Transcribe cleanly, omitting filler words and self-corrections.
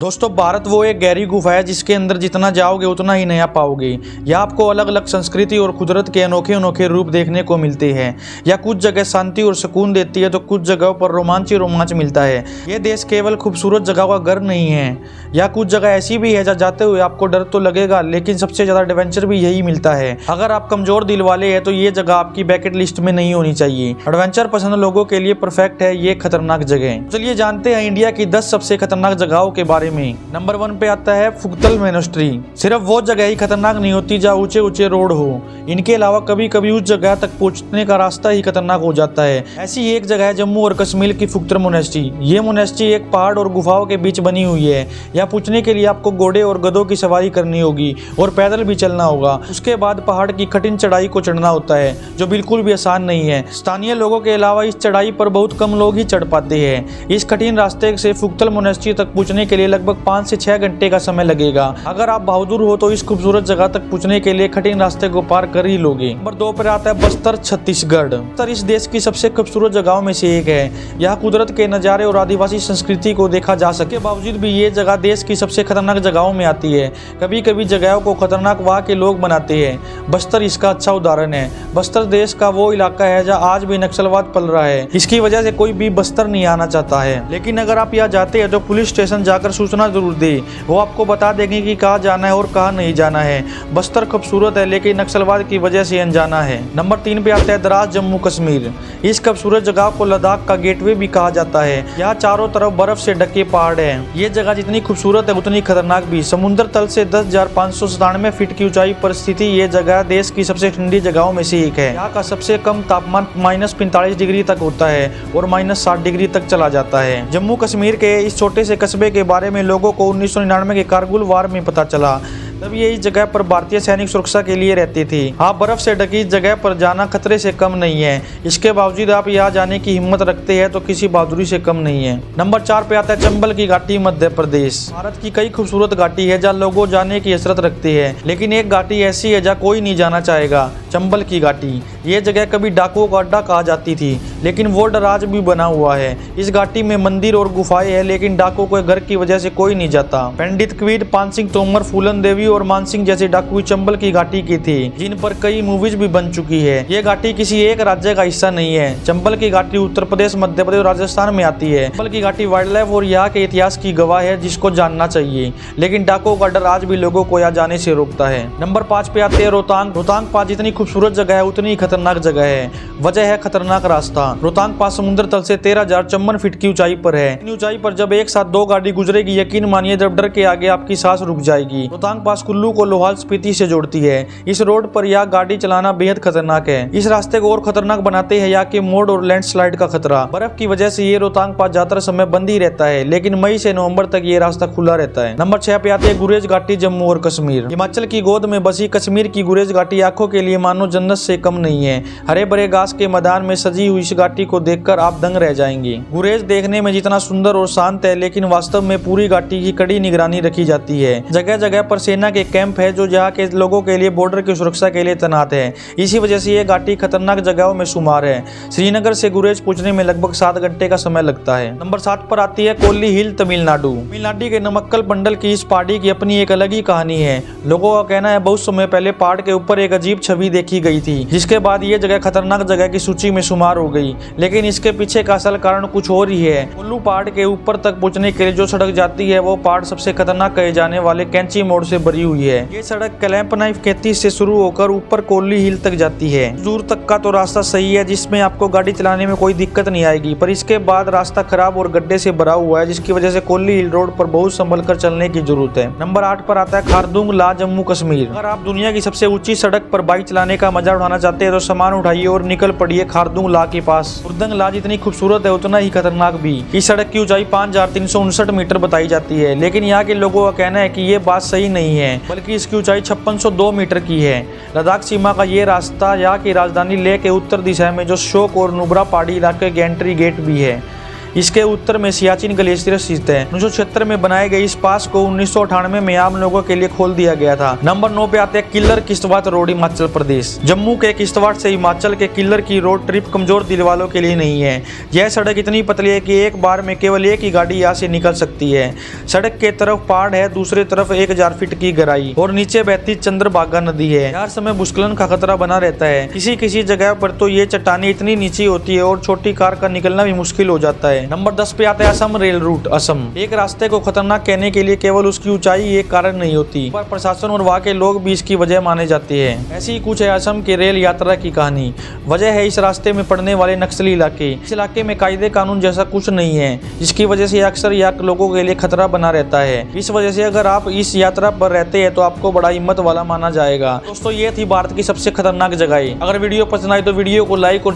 दोस्तों, भारत वो एक गहरी गुफा है जिसके अंदर जितना जाओगे उतना ही नया पाओगे। यहाँ आपको अलग अलग संस्कृति और कुदरत के अनोखे अनोखे रूप देखने को मिलते हैं। या कुछ जगह शांति और सुकून देती है तो कुछ जगहों पर रोमांच मिलता है। ये देश केवल खूबसूरत जगह का घर नहीं है, या कुछ जगह ऐसी भी है जहाँ जाते हुए आपको डर तो लगेगा, लेकिन सबसे ज्यादा एडवेंचर भी यही मिलता है। अगर आप कमजोर दिल वाले हैं तो ये जगह आपकी बैकेट लिस्ट में नहीं होनी चाहिए। एडवेंचर पसंद लोगों के लिए परफेक्ट है ये खतरनाक जगह। चलिए जानते हैं इंडिया की 10 सबसे खतरनाक जगहों के बारे में। नंबर 1 पे आता है फुक्तल मोनेस्ट्री। सिर्फ वो जगह ही खतरनाक नहीं होती जहाँ ऊंचे ऊंचे रोड हो, इनके अलावा कभी कभी उस जगह तक पहुंचने का रास्ता ही खतरनाक हो जाता है। ऐसी एक जगह है जम्मू और कश्मीर की फुक्तल मोनेस्ट्री। ये मोनेस्ट्री एक पहाड़ और गुफाओं के बीच बनी हुई है। यहाँ पहुंचने के लिए आपको घोड़े और गधों की सवारी करनी होगी और पैदल भी चलना होगा। उसके बाद पहाड़ की कठिन चढ़ाई को चढ़ना होता है जो बिल्कुल भी आसान नहीं है। स्थानीय लोगों के अलावा इस चढ़ाई पर बहुत कम लोग ही चढ़ पाते हैं। इस कठिन रास्ते से फुक्तल मोनेस्ट्री तक पहुंचने के लिए लगभग 5 से 6 घंटे का समय लगेगा। अगर आप बहादुर हो तो इस खूबसूरत जगह तक पहुंचने के लिए कठिन रास्ते को पार कर ही लोगे। नंबर 2 पर आता है बस्तर छत्तीसगढ़। बस्तर इस देश की सबसे खूबसूरत जगहों में से एक है। यहाँ कुदरत के नजारे और आदिवासी संस्कृति को देखा जा सके, बावजूद भी ये जगह देश की सबसे खतरनाक जगहों में आती है। कभी कभी जगहों को खतरनाक वहाँ के लोग बनाते हैं। बस्तर इसका अच्छा उदाहरण है। बस्तर देश का वो इलाका है जहाँ आज भी नक्सलवाद पल रहा है। इसकी वजह से कोई भी बस्तर नहीं आना चाहता है, लेकिन अगर आप यहाँ जाते हैं तो पुलिस स्टेशन जाकर सूचना जरूर दे। वो आपको बता देंगे कि कहाँ जाना है और कहाँ नहीं जाना है। बस्तर खूबसूरत है लेकिन नक्सलवाद की वजह से अनजाना है। नंबर 3 पे आता है द्रास जम्मू कश्मीर। इस खूबसूरत जगह को लद्दाख का गेटवे भी कहा जाता है। यहाँ चारों तरफ बर्फ से ढके पहाड़ हैं। ये जगह जितनी खूबसूरत है उतनी खतरनाक भी। समुद्र तल से 10,597 फीट की ऊंचाई पर स्थित ये जगह देश की सबसे ठंडी जगहों में से एक है। यहाँ का सबसे कम तापमान -45 डिग्री तक होता है और -60 डिग्री तक चला जाता है। जम्मू कश्मीर के इस छोटे से कस्बे के बारे में लोगों को 1999 के कारगिल वार में पता चला। तब ये इस जगह पर भारतीय सैनिक सुरक्षा के लिए रहती थी। हाँ, बर्फ से ढकी इस जगह पर जाना खतरे से कम नहीं है। इसके बावजूद आप यहाँ जाने की हिम्मत रखते हैं तो किसी बहादुरी से कम नहीं है। नंबर 4 पे आता है चंबल की घाटी मध्य प्रदेश। भारत की कई खूबसूरत घाटी है जहाँ लोगों जाने की हसरत रखते हैं, लेकिन एक घाटी ऐसी है जहाँ कोई नहीं जाना चाहेगा, चंबल की घाटी। ये जगह कभी डाकुओं का अड्डा कहा जाती थी, लेकिन वो डर आज भी बना हुआ है। इस घाटी में मंदिर और गुफाएं हैं, लेकिन डाकुओं के घर की वजह से कोई नहीं जाता। पंडित कबीर, पान सिंह तोमर, फूलन देवी और मान सिंह जैसे डाकू चंबल की घाटी की थी, जिन पर कई मूवीज भी बन चुकी है। ये घाटी किसी एक राज्य का हिस्सा नहीं है। चंबल की घाटी उत्तर प्रदेश, मध्य प्रदेश और राजस्थान में आती है। चंबल की घाटी वाइल्ड लाइफ और यहाँ के इतिहास की गवाह है जिसको जानना चाहिए, लेकिन डाकुओं का डर आज भी लोगों को यहाँ जाने से रोकता है। नंबर 5 पे आते हैं रोहतांग। रोहतांग पास जितनी खूबसूरत जगह है उतनी खतरनाक जगह है। वजह है खतरनाक रास्ता। रोहतांग पास समुद्र तल से 13,054 फीट की ऊंचाई पर है। इतनी ऊंचाई पर जब एक साथ 2 गाड़ी गुजरेगी, यकीन मानिए जब डर के आगे आपकी सांस रुक जाएगी। रोहतांग पास कुल्लू को लोहाल स्पीति से जोड़ती है। इस रोड पर यह गाड़ी चलाना बेहद खतरनाक है। इस रास्ते को और खतरनाक बनाते हैं यहाँ के मोड़ और लैंडस्लाइड का खतरा। बर्फ की वजह से ये रोहतांग पास ज्यादातर समय बंद ही रहता है, लेकिन मई से नवंबर तक ये रास्ता खुला रहता है। नंबर 6 पे आते हैं गुरेज घाटी जम्मू और कश्मीर। हिमाचल की गोद में बसी कश्मीर की गुरेज घाटी आंखों के लिए मानो जन्नत से कम नहीं है। हरे भरे घास के मैदान में सजी हुई इस घाटी को देखकर आप दंग रह जाएंगे। गुरेज देखने में जितना सुंदर और शांत है, लेकिन वास्तव में पूरी घाटी की कड़ी निगरानी रखी जाती है। जगह जगह पर सेना के कैंप है जो यहाँ के लोगों के लिए बॉर्डर की सुरक्षा के लिए तैनात है। इसी वजह से ये घाटी खतरनाक जगहों में शुमार है। श्रीनगर से गुरेज पहुंचने में लगभग 7 घंटे का समय लगता है। नंबर 7 पर आती है कोल्ली हिल, तमिलनाडु। तमिलनाडु के नमक्कल बंडल की इस पहाड़ी की अपनी एक अलग ही कहानी है। लोगों का कहना है बहुत समय पहले पहाड़ के ऊपर एक अजीब छवि देखी गई थी, जिसके बाद ये जगह खतरनाक जगह की सूची में शुमार हो गई। लेकिन इसके पीछे का असल कारण कुछ और ही है। कोल्लू पहाड़ के ऊपर तक पहुंचने के लिए जो सड़क जाती है वो पहाड़ सबसे खतरनाक कहे जाने वाले कैंची मोड़ से भरी हुई है। ये सड़क क्लैंप नाइफ 33 से शुरू होकर ऊपर कोल्ली हिल तक जाती है। दूर तक का तो रास्ता सही है, जिसमें आपको गाड़ी चलाने में कोई दिक्कत नहीं आएगी, पर इसके बाद रास्ता खराब और गड्ढे से भरा हुआ है, जिसकी वजह से कोल्ली हिल रोड पर बहुत संभल कर चलने की जरूरत है। नंबर 8 पर आता है खारदुंग ला, जम्मू कश्मीर। अगर आप दुनिया की सबसे ऊंची सड़क पर बाइक चलाने का मजा उठाना चाहते हैं तो सामान उठाइए और निकल पड़िए खारदुंग ला के पास। खारदुंग ला जितनी खूबसूरत है उतना ही खतरनाक भी। इस सड़क की ऊंचाई 5,359 मीटर बताई जाती है, लेकिन यहाँ के लोगों का कहना है कि ये बात सही नहीं है, बल्कि इसकी ऊंचाई 5602 मीटर की है। लद्दाख सीमा का ये रास्ता यहाँ की राजधानी लेह के उत्तर दिशा में जो शोक और नुब्रा पहाड़ी इलाके के एंट्री गेट भी है। इसके उत्तर में सियाचिन ग्लेशियर स्थित है। 1976 में बनाए गए इस पास को 1998 में आम लोगों के लिए खोल दिया गया था। नंबर 9 पे आते हैं किल्लर किश्तवाड़ रोड, हिमाचल प्रदेश। जम्मू के किश्तवाड़ से हिमाचल के किल्लर की रोड ट्रिप कमजोर दिल वालों के लिए नहीं है। यह सड़क इतनी पतली है कि एक बार में केवल एक ही गाड़ी यहाँ से निकल सकती है। सड़क के तरफ पहाड़ है, दूसरी तरफ 1000 फीट की गहराई और नीचे बहती चंद्रभागा नदी है। हर समय भूस्खलन का खतरा बना रहता है। किसी किसी जगह पर तो ये चट्टानें इतनी नीची होती है और छोटी कार का निकलना भी मुश्किल हो जाता है। नंबर 10 पे आता है असम रेल रूट। असम एक रास्ते को खतरनाक कहने के लिए केवल उसकी ऊंचाई एक कारण नहीं होती, पर प्रशासन और वहाँ के लोग भी इसकी वजह माने जाते हैं। ऐसी ही कुछ है असम की रेल यात्रा की कहानी। वजह है इस रास्ते में पड़ने वाले नक्सली इलाके। इस इलाके में कायदे कानून जैसा कुछ नहीं है, जिसकी वजह से अक्सर यह लोगों के लिए खतरा बना रहता है। इस वजह से अगर आप इस यात्रा पर रहते हैं तो आपको बड़ा हिम्मत वाला माना जाएगा। दोस्तों, ये थी भारत की सबसे खतरनाक जगह। अगर वीडियो पसंद आई तो वीडियो को लाइक और